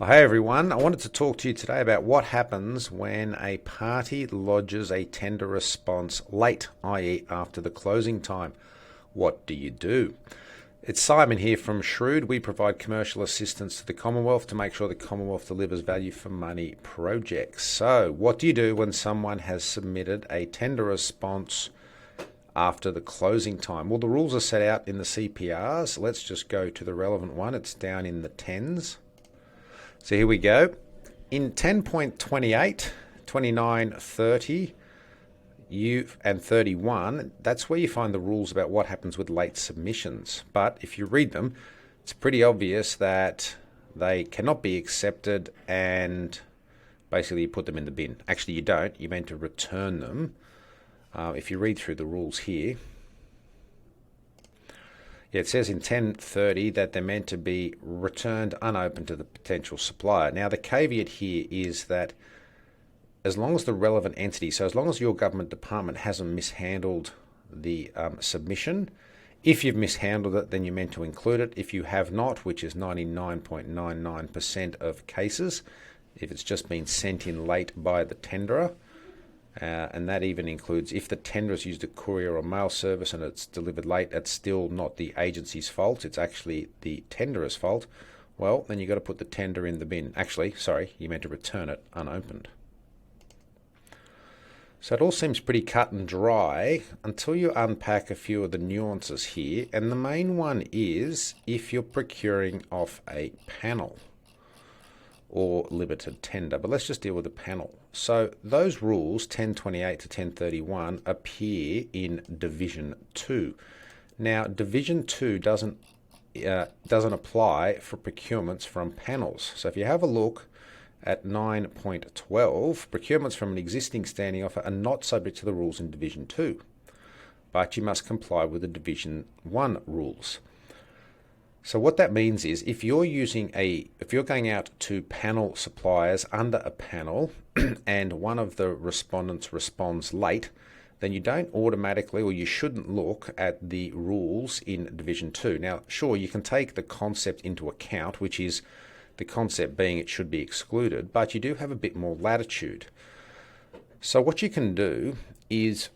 Well, hey everyone, I wanted to talk to you today about what happens when a party lodges a tender response late, i.e. after the closing time. What do you do? It's Simon here from Shrewd. We provide commercial assistance to the Commonwealth to make sure the Commonwealth delivers value for money projects. So, what do you do when someone has submitted a tender response after the closing time? Well, the rules are set out in the CPRs. Let's just go to the relevant one. It's down in the 10s. So here we go. In 10.28, 29, 30, and 31, that's where you find the rules about what happens with late submissions. But if you read them, it's pretty obvious that they cannot be accepted and basically you put them in the bin. Actually, you don't. You're meant to return them. If you read through the rules here, it says in 1030 that they're meant to be returned unopened to the potential supplier. Now, the caveat here is that as long as the relevant entity, so as long as your government department hasn't mishandled the submission, if you've mishandled it, then you're meant to include it. If you have not, which is 99.99% of cases, if it's just been sent in late by the tenderer, and that even includes if the tenderer's used a courier or mail service and it's delivered late, that's still not the agency's fault, it's actually the tenderer's fault. Well, then you've got to put the tender in the bin. Actually, sorry, you meant to return it unopened. So it all seems pretty cut and dry until you unpack a few of the nuances here, and the main one is if you're procuring off a panel or limited tender. But let's just deal with the panel. So those rules, 1028 to 1031, appear in Division 2. Now, Division 2 doesn't apply for procurements from panels. So if you have a look at 9.12, procurements from an existing standing offer are not subject to the rules in Division 2, but you must comply with the Division 1 rules. So what that means is if you're going out to panel suppliers under a panel and one of the respondents responds late, then you don't automatically, or you shouldn't look at the rules in Division 2. Now, sure, you can take the concept into account, which is the concept being it should be excluded, but you do have a bit more latitude. So what you can do is,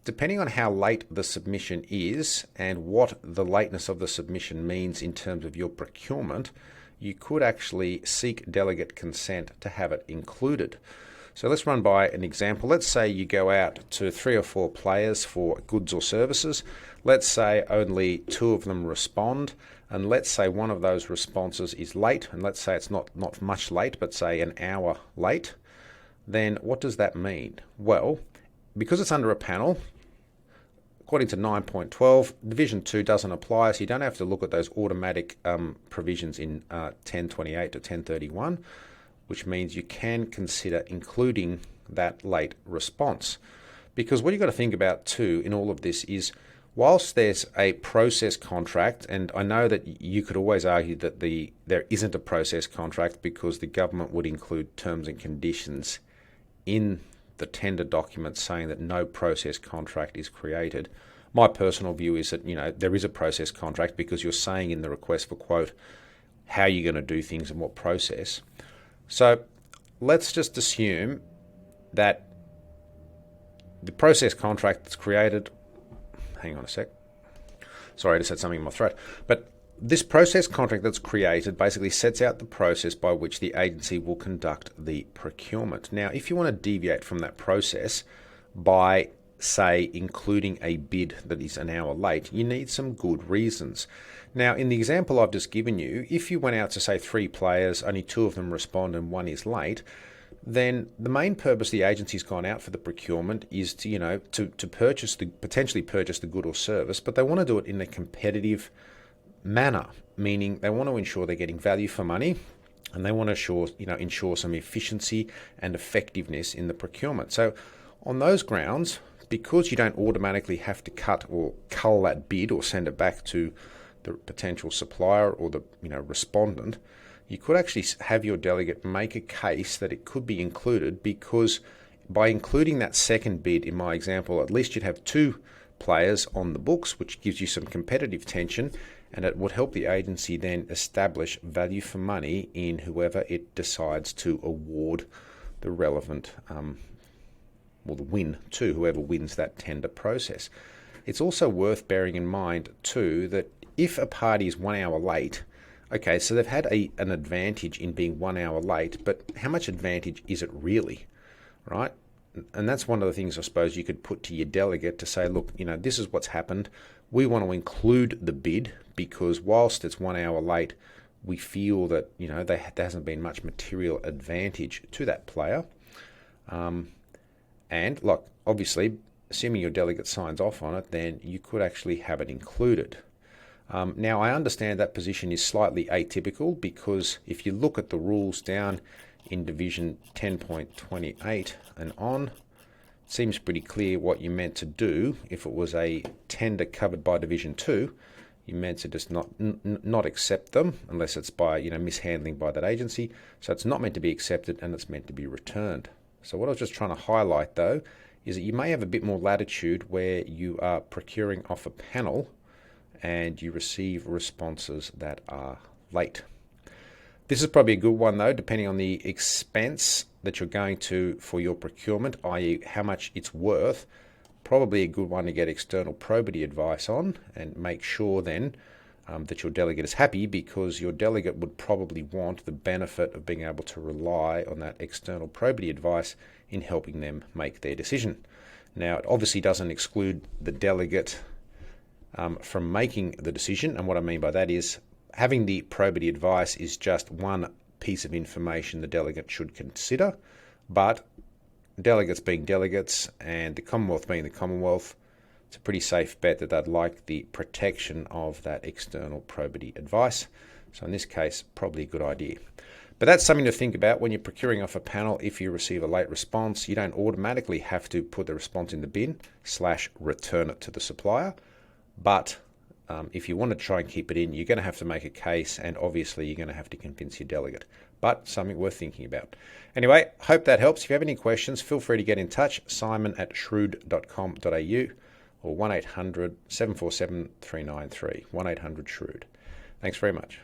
depending on how late the submission is and what the lateness of the submission means in terms of your procurement, you could actually seek delegate consent to have it included. So let's run by an example. Let's say you go out to 3 or 4 players for goods or services. Let's say only 2 of them respond, and let's say one of those responses is late, and let's say it's not much late, but say an hour late. Then what does that mean? Well, because it's under a panel, according to 9.12, Division 2 doesn't apply, so you don't have to look at those automatic provisions in 1028 to 1031, which means you can consider including that late response. Because what you've got to think about too in all of this is, whilst there's a process contract, and I know that you could always argue that there isn't a process contract because the government would include terms and conditions in the tender document saying that no process contract is created. My personal view is that, there is a process contract because you're saying in the request for quote how you're going to do things and what process. So let's just assume that the process contract that's created, hang on a sec, sorry, I just had something in my throat, but this process contract that's created basically sets out the process by which the agency will conduct the procurement. Now, if you want to deviate from that process by, say, including a bid that is an hour late, you need some good reasons. Now, in the example I've just given you, if you went out to, say, 3 players, only 2 of them respond and 1 is late, then the main purpose the agency's gone out for the procurement is to, to potentially purchase the good or service, but they want to do it in a competitive manner, meaning they want to ensure they're getting value for money, and they want to ensure some efficiency and effectiveness in the procurement. So on those grounds, because you don't automatically have to cut or cull that bid or send it back to the potential supplier or the respondent, you could actually have your delegate make a case that it could be included, because by including that second bid, in my example, at least you'd have 2 players on the books, which gives you some competitive tension, and it would help the agency then establish value for money in whoever it decides to award the relevant, the win to, whoever wins that tender process. It's also worth bearing in mind too that if a party is 1 hour late, okay, so they've had an advantage in being 1 hour late, but how much advantage is it really, right? And that's one of the things I suppose you could put to your delegate to say, look, this is what's happened. We want to include the bid because whilst it's 1 hour late, we feel that, there hasn't been much material advantage to that player. And look, obviously, assuming your delegate signs off on it, then you could actually have it included. Now, I understand that position is slightly atypical because if you look at the rules down in Division 10.28 and on, it seems pretty clear what you meant to do. If it was a tender covered by Division 2, you meant to just not accept them unless it's by mishandling by that agency. So it's not meant to be accepted and it's meant to be returned. So what I was just trying to highlight though is that you may have a bit more latitude where you are procuring off a panel and you receive responses that are late. This is probably a good one though, depending on the expense that you're going to for your procurement, i.e. how much it's worth. Probably a good one to get external probity advice on and make sure then that your delegate is happy, because your delegate would probably want the benefit of being able to rely on that external probity advice in helping them make their decision. Now, it obviously doesn't exclude the delegate from making the decision, and what I mean by that is having the probity advice is just one piece of information the delegate should consider, but delegates being delegates and the Commonwealth being the Commonwealth, it's a pretty safe bet that they'd like the protection of that external probity advice. So in this case, probably a good idea. But that's something to think about when you're procuring off a panel. If you receive a late response, you don't automatically have to put the response in the bin / return it to the supplier. But if you want to try and keep it in, you're going to have to make a case, and obviously you're going to have to convince your delegate. But something worth thinking about. Anyway, hope that helps. If you have any questions, feel free to get in touch, simon@shrewd.com.au or 1800 747 393, 1800 Shrewd. Thanks very much.